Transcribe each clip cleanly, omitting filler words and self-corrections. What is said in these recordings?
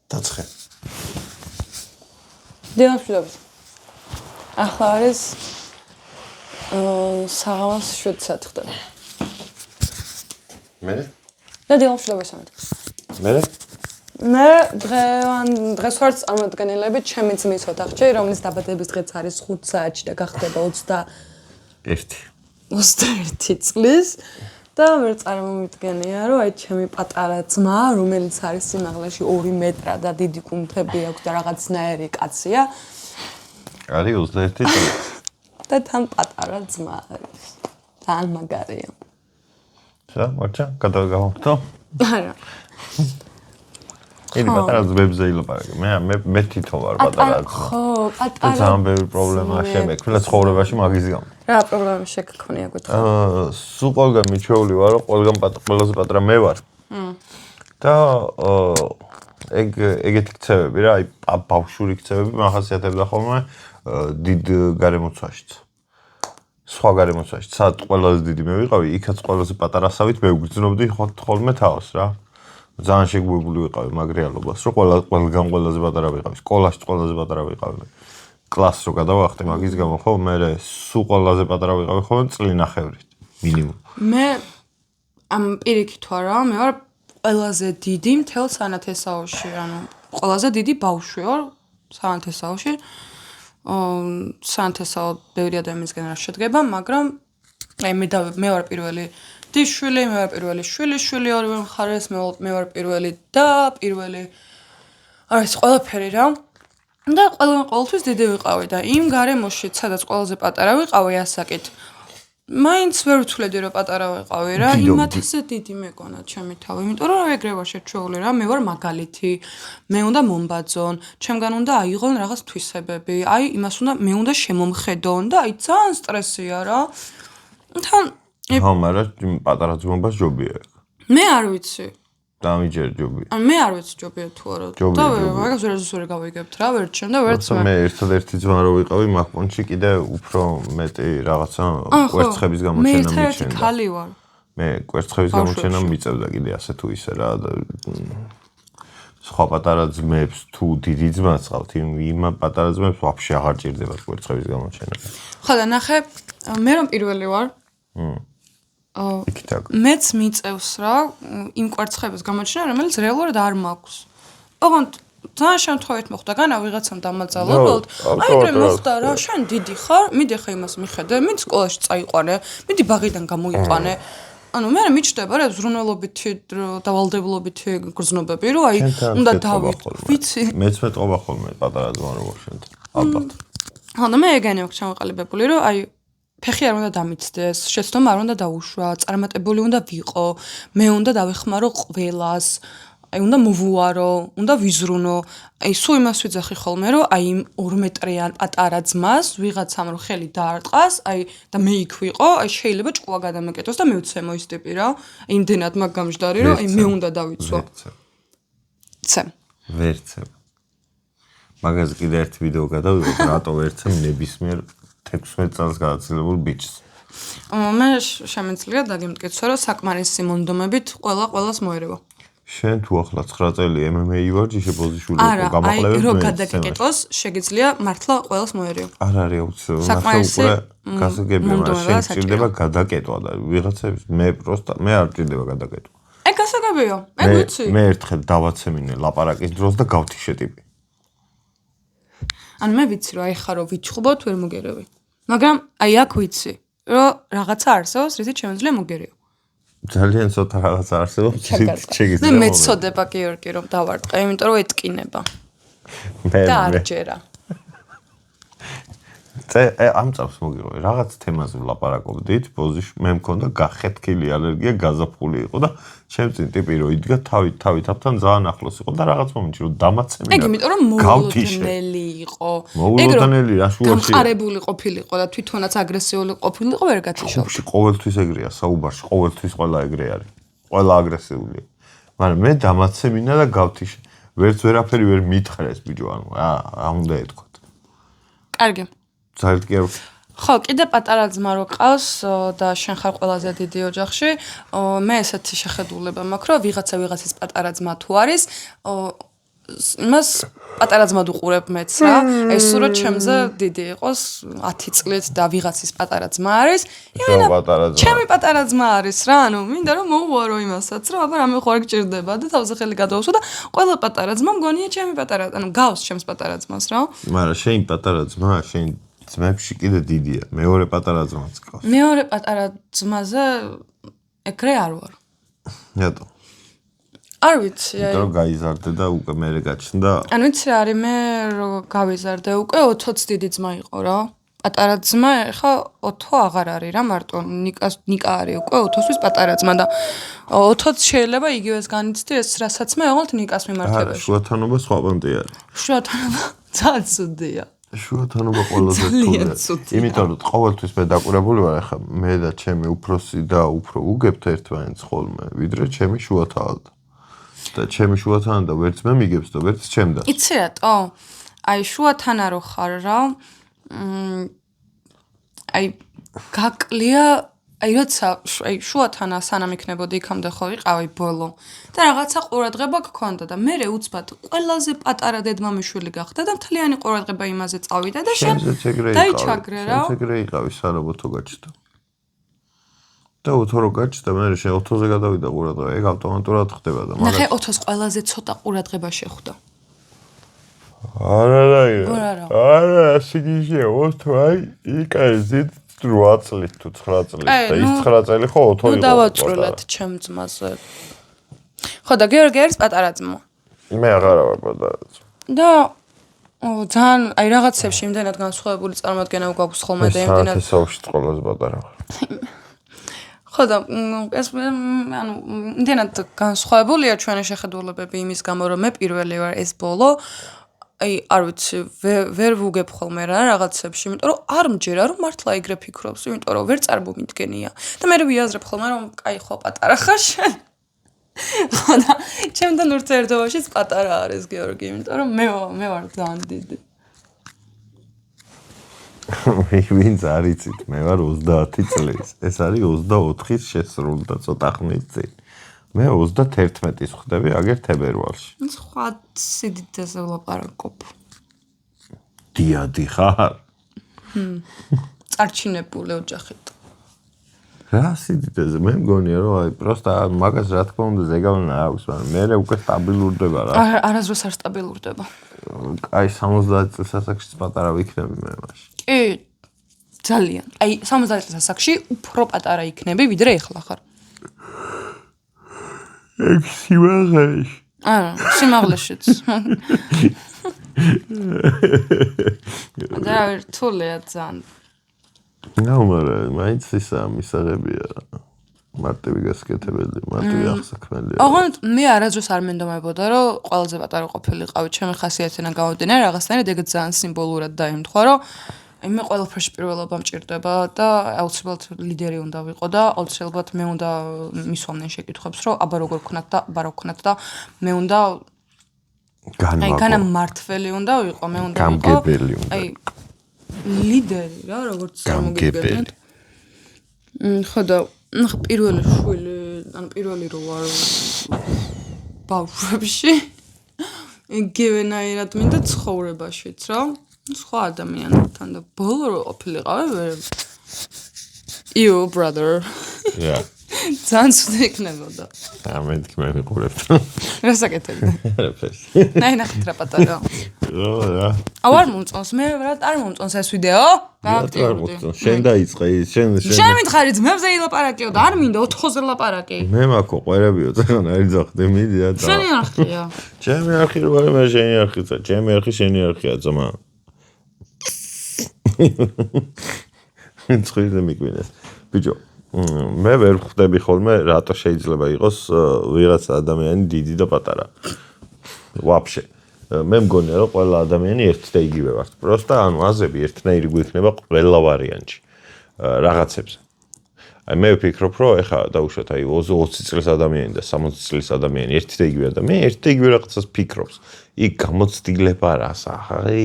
დაცხე. დილამშვიდობით. ახლა არის საღამოს 7 საათი ხდება. მე? და დილამშვიდობით სამეთ. მე დღეს ვარ წარმოდგენილები ჩემი ძმის ოთახში, რომლის დაბადების დღეც არის 5 საათში და გახდება 21 წლის. და მე წარმომიდგენია, რომ აი ჩემი პატარა ძმა, რომელიც არის სიმაღლეში 2 მეტრა და დიდი კუნთები აქვს და რაღაცნაირი კაცია. არის 21 წელი. და თან პატარა ძმა არის. თან მაგარია. მორჩა, გადავგავთო. არა. იგი პატარა ძმებზე ილაპარაკე. მე თვითონ ვარ პატარა ძმა. ხო, პატარა. ძალიან ბევრი პრობლემაა შემექმნა ცხოვრებაში მაგის გამო. რა პრობლემა შეგქონია გითხრა? სულ ყველგან მიჩვეული ვარ, რომ ყველგან ყველაზე პატარა მე ვარ. და ეგეთი ქცევები რა, აი ბავშვური ქცევები მახასიათებდა ხოლმე დიდ გარემოცვაშიც. სხვა გარემოცვაშიც, სადაც ყველაზე დიდი მე ვიყავი, იქაც ყველაზე პატარასავით მე ვგრძნობდი ხოლმე თავს რა. ძალიან შეგუებული ვიყავი მაგ რეალობას, რომ ყველგან ყველაზე პატარა ვიყავი, სკოლაში ყველაზე პატარა ვიყავი. კლასს რო გადავახტე მაგის გამო ხო, მე სულ ყველაზე პატარა ვიყავი ხოლმე წლინახევრით, მინიმუმ. მე ამ პირიქით ვარ რა, მე ვარ ყველაზე დიდი მთელ სანათესაოში, ანუ ყველაზე დიდი ბავშვი ვარ სანათესაოში. სანათესაო ბევრი ადამიანისგან არ შედგება, მაგრამ აი მე ვარ პირველი დიშვილი, მე ვარ პირველი შვილიშვილი ორივე მხარეს, მე ვარ პირველი და პირველი არის ყველაფერი რა. და ყოველთვის დიდი ვიყავი და იმ გარემოში, სადაც ყველაზე პატარა ვიყავი ასაკით. მაინც ვერ ვთვლედი რომ პატარა ვიყავი რა, იმათზე დიდი მეკონა ჩემი თავი, იმიტომ რომ ეგრე ვარ შეჩეული რა, მე ვარ მაგალითი, მე უნდა მომბაძონ, ჩემგან უნდა აიღონ რაღაც თვისებები, აი იმას მე უნდა შემომხედონ და აი ძალიან სტრესია რა. თან ხო, მაგრამ პატარა ძმობას ჯობია. მე არ ვიცი. დამიჯერ ჯობია. მე არ ვიცი ჯობია თუ არა. და მაგას ვერ გავიგებთ რა, ვერ ჩემ და ვერც მე ერთადერთი ძმა რო ვიყავი მაგპონჩი კიდე უფრო მეტი რაღაცა კვერცხების გამოჩენა მიჩენდა. მე ერთადერთი ქალი ვარ. მე კვერცხების გამოჩენა მიწევდა კიდე ასე თუ ისე რა და სხვა პატარა ძმებს თუ დიდი ძმას ყავთ, იმ პატარა ძმებს ვაფშე აღარ ჭირდებათ კვერცხების გამოჩენა. ხო და ნახე, მე რომ პირველი ვარ. მეც მიწევს რა იმ კვერცხების გამოჩენა, რომელიც რეალურად არ მაქვს. ოღონდ ძალიან შემთხვევით მოხდა, განა ვიღაცამ დამაძალა, უბრალოდ აი ეგრე მოხდა რა, შენ დიდი ხარ, მიდი ხა იმას მიხედე, მიდი სკოლაში წაიყვანე, მიდი ბაღიდან გამოიყვანე. ანუ მე მიჩნდება რა ზრუნველობითი დავალდებულობითი გრძნობები, რომ აი უნდა ვიცი. მეც მეტყობა ხოლმე პატარა ძმა როგორ შენ. ალბათ. ხო და მე ეგენი აქვს ჩამოყალიბებული, რომ აი ფეხი არ უნდა დამიცდეს, შეცდომა არ უნდა დაუშვა, წარმატებული უნდა ვიყო, მე უნდა დავეხმარო ყველას, აი უნდა მოვუარო, უნდა ვიზრუნო. აი სულ იმას ვიძახი ხოლმე, რომ აი იმ 2 მეტრიან პატარა ძმას ვიღაცამ რო ხელი დაარტყას, აი და მე იქ ვიყო, აი შეიძლება ჭკუა გადამეკეტოს და მივცემო ის ტიპი რა. იმდენად მაგ გამჟდარი, რომ აი მე უნდა დავიცვა. ცემ. ვერცებ. მაგაზე კიდე ერთი ვიდეო გადავიღებ, რატო ვერცემ ნებისმიერ 16 წელს გადაცილებულ ბიჭს. მე შემიძლია დაგემტკიცო, რომ საკმარისი მონდომებით ყველას მოერევა. შენ თუ ახლა 9 წელი MMA ვარ, ჯიშე პოზიშვილი იყო გამაყლევებ. არა, რო გადაგეკეტოს, შეგიძლია მართლა ყველას მოერევა. არ არის აუცილებელი. ნახე უკვე გასაგებია, მაგრამ შენ ჭირდება გადაკეტვა და ვიღაცების მე არ ჭირდება გადაკეტვა. ეგ გასაგებია, ეგ ვიცი. მე ერთხელ დავაცემინე ლაპარაკის დროს და გავთიშე ტიპი. ან მე ვიცი რომ აი ხა რო ვიჩხუბოთ ვერ მოგერევი. მაგრამ აი აქ ვიცი რომ რაღაცა არსებობს, რითიც შემიძლია მოგერეო. ძალიან ცოტა რაღაცა არსებობს, რითიც შეგიძლია. მე მეცოდება გიორგი რომ დავარტყე, იმიტომ რომ ეთკინება. და არ ჯერა. ამ წამს მოგიყვე, რაღაც თემაზე ვლაპარაკობდით, მე მქონდა გახეთქილი ალერგია, გაზაფხული იყო და ჩემ წინ ტიპი რო იდგა თავთან ძალიან ახლოს იყო და რაღაც მომენტში რომ დამაცემინა. ეგ იმიტომ რომ მოულოდნელი იყო. მოულოდნელი რაშუაში გამყარებული ყოფილიყო და თვითონაც აგრესიული ყოფილიყო, ვერ გათიშავდა. ყოველთვის ეგრეა საუბარში, ყოველთვის ყველა ეგრე არის. ყველა აგრესიულია. მაგრამ მე დამაცემინა და გავთიშე. ვერც ვერაფერი ვერ მითხრეს ბიჭო, ანუ რა უნდა ეთქვათ. კარგი. ძალიან კი არ ხო, კიდე პატარა ძმა რო ყავს და შენ ხარ ყველაზე დიდი ოჯახში, მე ესეთი შეხედულება მაქვს, რომ ვიღაცის პატარა ძმა თუ არის, იმას პატარა ძმად უყურებ მეც რა. აი სურვით ჩემზე დიდი იყოს 10 წლით და ვიღაცის პატარა ძმა არის. ჩემი პატარა ძმა არის რა. ანუ მინდა რომ მოუვარო იმასაც რა, აბა რამე ხوار გჭირდება და თავზე ხელი გადავუსვა და ყველა პატარა ძმა მგონია ჩემი პატარა, ანუ გავს ჩემს პატარა ძმას რა. მაგრამ შენ პატარა ძმა, შენ ძმებში კიდე დიდია. მეორე პატარა ძმაც გავს. მეორე პატარა ძმაზე ეგრე არ ვარ. რატო? არ ვიცი, აი. რომ გაიზარდე და უკვე მერე გაჩნდა. ანუ ვიცი რა არის, მე რო გავიზარდე უკვე 20 დიდი ძმა იყო რა. პატარა ძმა ხა 20 აღარ არის რა, მარტო ნიკა არის უკვე 20-თვის პატარა ძმა და 20 შეიძლება იგივეს განიცდი ეს რასაც მე აღარ ნიკას მიმართებაში. შუათანობა სხვა პონტი არის. შუათანობა ძალიან ცუდია. შუათანობა ყველაზე ცუდია. იმიტომ რომ ყოველთვის მე დაკვირებული ვარ ხა მე და ჩემი უფროსი და უფრო უგებთ ერთმანეთს ხოლმე, ვიდრე ჩემი შუათანა. და ჩემი შუათანა და ვერც მე მიგებს და ვერც ჩემ და. იცი რატო? აი შუათანა რო ხარ რა. აი გაკლია, აი როცა აი შუათანა სანამ იქნებოდი იქამდე ხო ვიყავი ბოლო. და რაღაცა ყურადღება გქონდა და მე უცბად ყველაზე პატარა დედმამიშვილი გახდა და მთლიანი ყურადღება იმაზე წავიდა და შენ დაიჩაგრე რა. შენ ეგრე იყავი სანამ 20 გაჩნდა. და 20 გაჩნდა, მე შენ 20-ზე გადავიდა ყურადღება, ეგ ავტომატურად ხდება და მაგრამ ნახე 20-ს ყველაზე ცოტა ყურადღება შეხვდა. არა, სიგიჟე 20 აი იკაიზით 8 წლით თუ 9 წლით და ის 9 წელი ხო 20 იყო. ნუ დავაწვრილეთ ჩემ ძმაზე. ხო და გიორგი არის პატარა ძმა. მე აღარ ვარ პატარა ძმა. და ძალიან აი რაღაცებში იმდენად განსხვავებული წარმოადგენა გვაქვს ხოლმე და იმდენად საათის ყველაზე პატარა ვარ. ხო და ეს ანუ იმდენად განსხვავებულია ჩვენი შეხედულებები იმის გამო რომ მე პირველი ვარ ეს ბოლო აი არ ვიცი ვერ ვუგებ ხოლმე რა რაღაცებში იმიტომ რომ არ მჯერა რომ მართლა ეგრე ფიქრობს იმიტომ რომ ვერ წარმომიდგენია და მე ვიაზრებ ხოლმე რომ კაი ხო პატარა ხარ შენ ხო და ჩემთან ურთიერთობაშიც პატარა არის გიორგი იმიტომ რომ მე ვარ ძალიან დიდი ვინც არ იცით მე ვარ 30 წლის ეს არის 24-ის შესრული და ცოტა ხნის წინ მე 31-ის ხდები აგერ თებერვალში სხვა სიდიდეზე ვლაპარაკობ დიადი ხარ წარჩინებული ოჯახით რა სიდიდეზე მე მგონია რომ აი პროსტა მაგას რა თქმა უნდა ზეგავლენა აქვს მაგრამ მე უკვე სტაბილურდება რა არასდროს არ სტაბილურდება აი 70 წელს ასაკში პატარა ვიქნები მე მაშინ კი ძალიან აი 70 წელს ასაკში უფრო პატარა იქნები ვიდრე ეხლა ხარ ეგ სიმაღლეში არა სიმაღლეშიც და რთულია ძალიან მაგრამ მაინც ისა მისაღებია მარტივი გასაკეთებელი, მარტივი აღსაქმელია. ოღონდ მე არასდროს არ მენდომებოდა, რომ ყველაზე პატარა ყოფილიყავი, ჩემი ხასიათიდან გამომდინარე, რაღაცნაირად ეგ ძალიან სიმბოლურად დაიმთხვა, რომ აი მე ყველაფერში პირველობა მჭირდება და აუცილებლად ლიდერი უნდა ვიყო და აუცილებლად მე უნდა მისვამდნენ შეკითხვებს, რომ აბა როგორ ვქნათ და აბა რა ვქნათ და მე უნდა განმართველი უნდა ვიყო, მე უნდა ვიყო აი ლიდერი რა, როგორც წარმოგიდგენთ. ხო და ნახე პირველი შვილი, ანუ პირველი რო ვარ ბავშვებში. იგივენაირად მინდა ცხოვრებაშიც რა. სხვა ადამიანთან და ბოლო რო ყოფილიყავი ვერ You brother. Yeah. ძალიან ცუდი იქნებოდა. მე თქმა მიყურებთ. რა საკეთებდი? არაფერს. ნახეთ რა პატარა. რა. არ მომწონს მე არ მომწონს ეს ვიდეო. გამარტივდი. შენ დაიწყე ის შენ მითხარი ძმებზე ილაპარაკეო და არ მინდა 4-ზე ლაპარაკე. მე მაქო ყვერებიო ძალიან არ იძახდე მიდი და შენი არხია. ჩემი არხი რო არა მე შენი არხია. ჩემი არხი შენი არხია ძმა. ცხრილზე მიგვინეს. ბიჭო მე ვერ ხვდები ხოლმე რატო შეიძლება იყოს ვიღაც ადამიანი დიდი და პატარა. ვაფშე. მე მგონია რომ ყველა ადამიანი ერთი და იგივე ვართ. პროსტა ანუ აზები ერთნაირი გვიქნება ყველა ვარიანტში. რაღაცებზე. აი მე ვფიქრობ რომ ეხა დაუშვათ აი 20 წლის ადამიანი და 60 წლის ადამიანი ერთი და იგივე ადამიანი ერთი და იგივე რაღაცას ფიქრობს. იქ გამოცდილება რას აი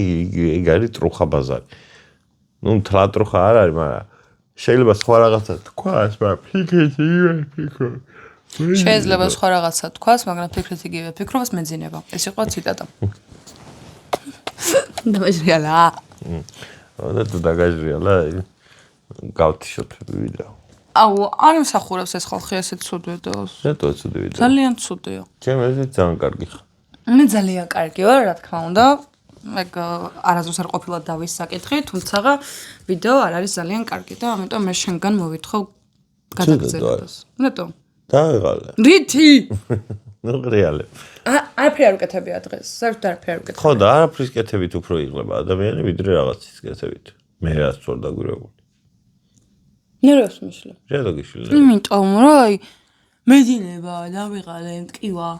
ეგ არის ტრუხა ბაზარი. ნუ თლატრუხა არ არის, მაგრამ შეიძლება სხვა რაღაცა თქვას, მაგრამ ფიქრიც იგივე ფიქრობ. შეიძლება სხვა რაღაცა თქვას, მაგრამ ფიქრით იგივე ფიქრობას მეძინება. ეს იყო ციტატა. დავაჟრიალა. და თუ დაგაჟრიალა, გავთიშოთ ვიდეო. აუ, არ მსახურებს ეს ხალხი ესეთ ცუდ ვიდეოს. რატო ცუდი ვიდეო? ძალიან ცუდია. ჩემ ესეც ძალიან კარგი ხარ. მე ძალიან კარგი ვარ, რა თქმა უნდა. ეგ არასდროს არ ყოფილა დავის საკითხი, თუმცა ვიდეო არ არის ძალიან კარგი და ამიტომ მე შენგან მოვითხოვ გადაგზავნებას. რატო? დაიღალე. რითი? ნუ რეალე. არაფერი არ უკეთებია დღეს. საერთოდ არაფერი არ უკეთებია. ხო და არაფრის კეთებით უფრო იღლება ადამიანი ვიდრე რაღაცის კეთებით. მე რაც ვარ დაგვირებული. ნერვებს მიშლე. რატო გიშლი? იმიტომ რომ აი მეძინება, დავიღალე, მტკივა.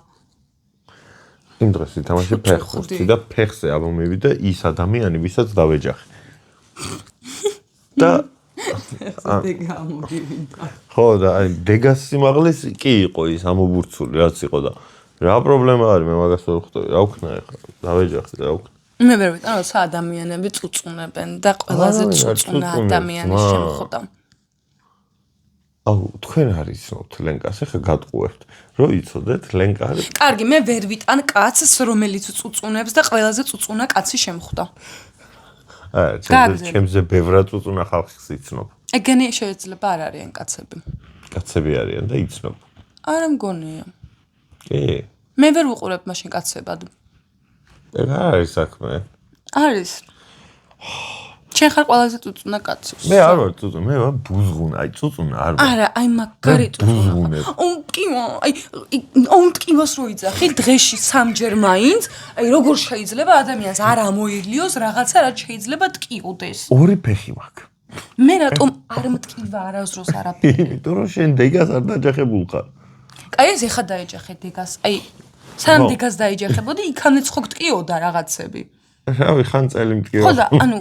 იმ დღეს ითამაშე ფეხბურთი და ფეხზე ამომივიდა ის ადამიანი, ვისაც დავეჯახე. და დეგა მოვიდა. ხო და აი დეგას სიმაღლეს კი იყო ის ამობურცული რაც იყო და რა პრობლემა არის მე მაგას ვერ ხვდები რა ვქნა ახლა დავეჯახე რა ვქნა მე ვერ ვიტან რომ ადამიანები წუწუნებენ და ყველაზე წუწუნა ადამიანი შემოხვდა აუ თქვენ არ იცნობთ ლენკას ახლა გატყუებთ რომ იცოდეთ ლენკა არის კარგი მე ვერ ვიტან კაცს რომელიც წუწუნებს და ყველაზე წუწუნა კაცი შემოხვდა ჩემზე ბევრად წუწუნა ხალხს იცნობ ეგენი შეიძლება არ არიან კაცები კაცები არიან და იცნობ არა მგონია კი მე ვერ ვუყურებ მაშინ კაცებად ეგ არის საქმე არის შენ ხარ ყველაზე წუწუნა კაცი მე არ ვარ წუწუნა მე ვარ ბუზღუნა აი წუწუნა არ ვარ არა აი მაგარი წუწუნა ომტკივა აი ომტკივას რო იძახი დღეში სამჯერ მაინც აი როგორ შეიძლება ადამიანს არ ამოელიოს რაღაცა რაც შეიძლება ტკიოდეს ორი ფეხი მაქვს მე რატომ არ მტკივა არასდროს არაფერი იმიტომ რომ შენ დეგას არ დაჯახებულ ხარ აი ეს ეხა დაეჯახე დეგას აი სამ დეგას დაეჯახებოდი იქამდე ხო გტკიოდა რაღაცები რავი ხან წელი მტკივა ხო და ანუ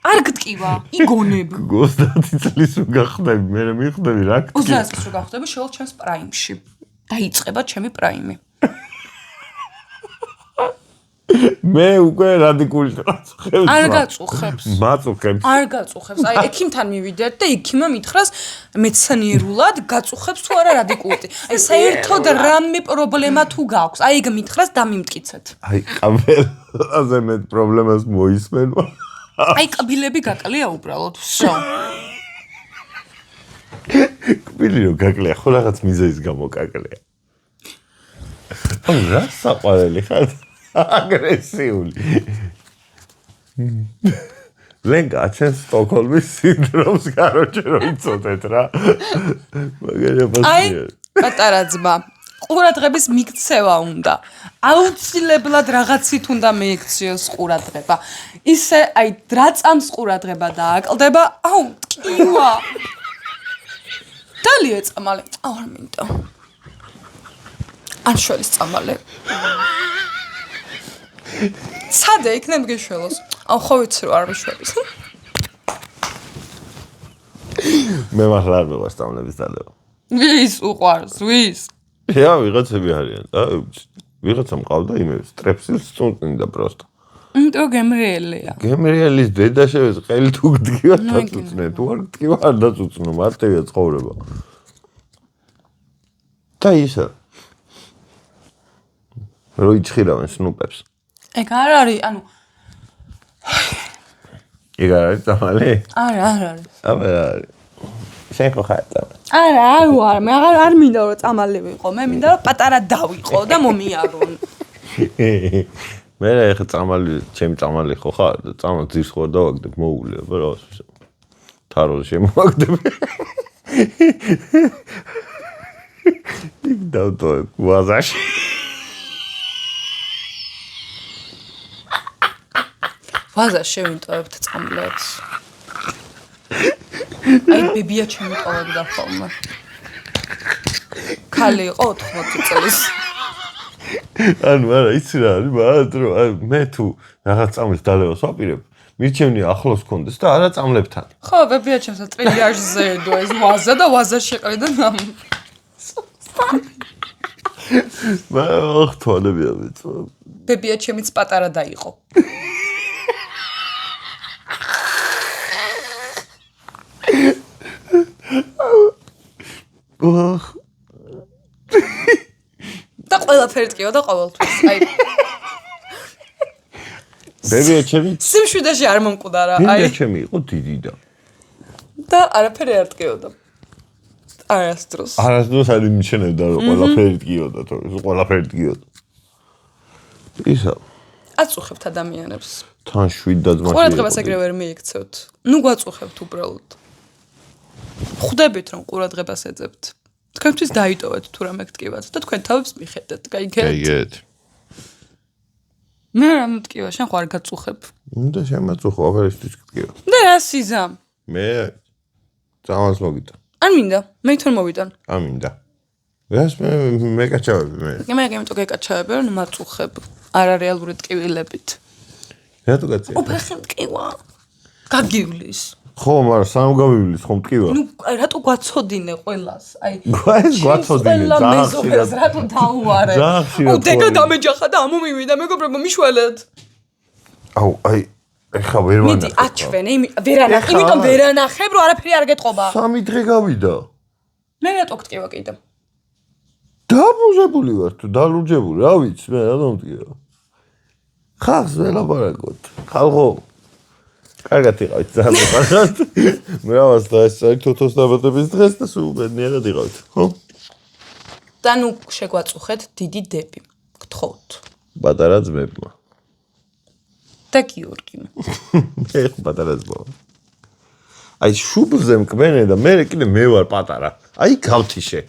არ გტკივა იგონებ 30 წლის რო გახდები მე მიხდები რა გტკივა 30 წლის რო გახდები შევალ ჩემს პრაიმში დაიწყება ჩემი პრაიმი მე უკვე რადიკული წუხებს არ გაწუხებს მაწუხებს არ გაწუხებს აი ექიმთან მივიდეთ და ექიმმა მითხრას მეცნიერულად გაწუხებს თუ არა რადიკული აი საერთოდ რამე პრობლემა თუ გაქვს აი ეგ მითხრას დამიმტკიცეთ აი ყველაზე მეტ პრობლემას მოისმენვა აი კბილები გაკლია უბრალოდ всё კბილი რო გაკლია ხო რაღაც მიზეზის გამო გაკლია რა საყვარელი ხარ აგრესიული ლენკა ჩემ სტოკჰოლმის სინდრომს გაროჩე რო იცოდეთ რა მაგარია აი პატარა ძმა ყურადღების მიქცევა უნდა აუცილებლად რაღაცით უნდა მეიქციოს ყურადღება ისე აი დრაწამს ყურადღება დააკლდება აუ ტკივა დალია წამალე არ მინდა არ შველის წამალე სადე იქნებ გეშველოს აუ ხო ვიცი რომ არ მიშველის მე მართლა არ მეყვარს წამლების დადება ვის უყვარს ვის რა ვიღაცები არიან და ვიღაცა მყავდა იმებს სტრეპსილს წუნწნიდა პროსტო იმიტომ გემრიელია გემრიელის დედა შევეს ყელი თუ გდგივა დაწუწნე თუ არ გდგივა არ დაწუწნო მარტივია ცხოვრება და ისა რო იჩხირავენ სნუპებს ეგ არ არის ანუ ეგ არ არის წამალი არა არის აბა შენ ხო ხარ არა არ ვარ მე არ მინდა რომ წამალი ვიყო მე მინდა რომ პატარა დავიყო და მომიარონ მე ხა წამალი ჩემი წამალი ხო ხარ და წამალ ძირს ხო დავაგდებ მოუგლე აბა რა თაროზე შემოვაგდებ იქ დავტოვებ ვაზაში ვაზას შევინტოვებთ წამლებს აი ბებია შემიტოვებდა ხოლმე ქალი იყო 80 წლის ანუ არა იცი რა არის მაგრამ მე თუ რაღაც წამლის დალევას ვაპირებ მირჩევნია ახლოს კონდეს და არა წამლებთან ხო ბებია ჩემსა ტრილიაჟზე დო ეს ვაზა და ვაზა შეყრიდა და მაგრამ თვალებია მეწო ბებია ჩემიც პატარა დაიყო ყველაფერი ტკიოდა ყოველთვის. აი ბებია ჩემი სიმშვიდეში არ მომკვდარა. ბებია ჩემი იყო დიდი და არაფერი არ ტკიოდა. არასდროს. არასდროს არ იმჩნევდა რომ ყველაფერი ტკიოდა თორე ყველაფერი ტკიოდა. ისა აწუხებთ ადამიანებს. თან 7 და-ძმაში. ყურადღებას ეგრევე ვერ მიიქცევთ. ნუ გვაწუხებთ უბრალოდ. ხვდებით რომ ყურადღებას ეძებთ. თქვენთვის დაიტოვეთ თუ რამე გტკივათ და თქვენ თავებს მიხედეთ. გაიგეთ. მე რა მტკივა, შენ ხო არ გაწუხებ. უნდა შემაწუხო, აფერისთვის გტკივა. და რა სიზამ? მე წამალს მოგიტან. არ მინდა, მე თვითონ მოვიტან. ამინდა. რას მე კაჩავები მე. მე იმიტომ გეკაჩავები, რომ მაწუხებ არარეალური ტკივილებით. რატო გაწია? უფეხი მტკივა. გაგივლის. ხო, მაგრამ სამ გავივლის ხომ მტკივა? ნუ რატო გვაცოდინე ყველას? აი ეს გვაცოდინე, ძალიან ხშირად. რატო დაუარე? ძალიან ხშირად დეგა ყვარი. დამეჯახა და ამომივიდა მეგობრებო მიშველეთ. აუ, აი, ეხა ვერ მიდი ვანახე. აჩვენე, ვერანახე, იმიტომ ვერანახებ, რომ არაფერი არ გეტყობა. 3 დღე გავიდა. მე რატო გტკივა კიდე? დაბუჟებული ვარ თუ დალურჯებული, რა ვიცი, მე რა მომტკივა. ხალხს ველაპარაკოთ. ხალხო კარგად იყავით ძალიან კარგად. მე ამას დაესწრით 20 დაბადების დღეს და სულ ბედნიერად იყავით, ხო? და ნუ შეგვაწუხეთ დიდი დები. გთხოვთ. პატარა ძმებმა. და გიორგიმ. მე პატარა ძმა. აი შუბლზე მკბენე და მე კიდე მე ვარ პატარა. აი გავთიშე.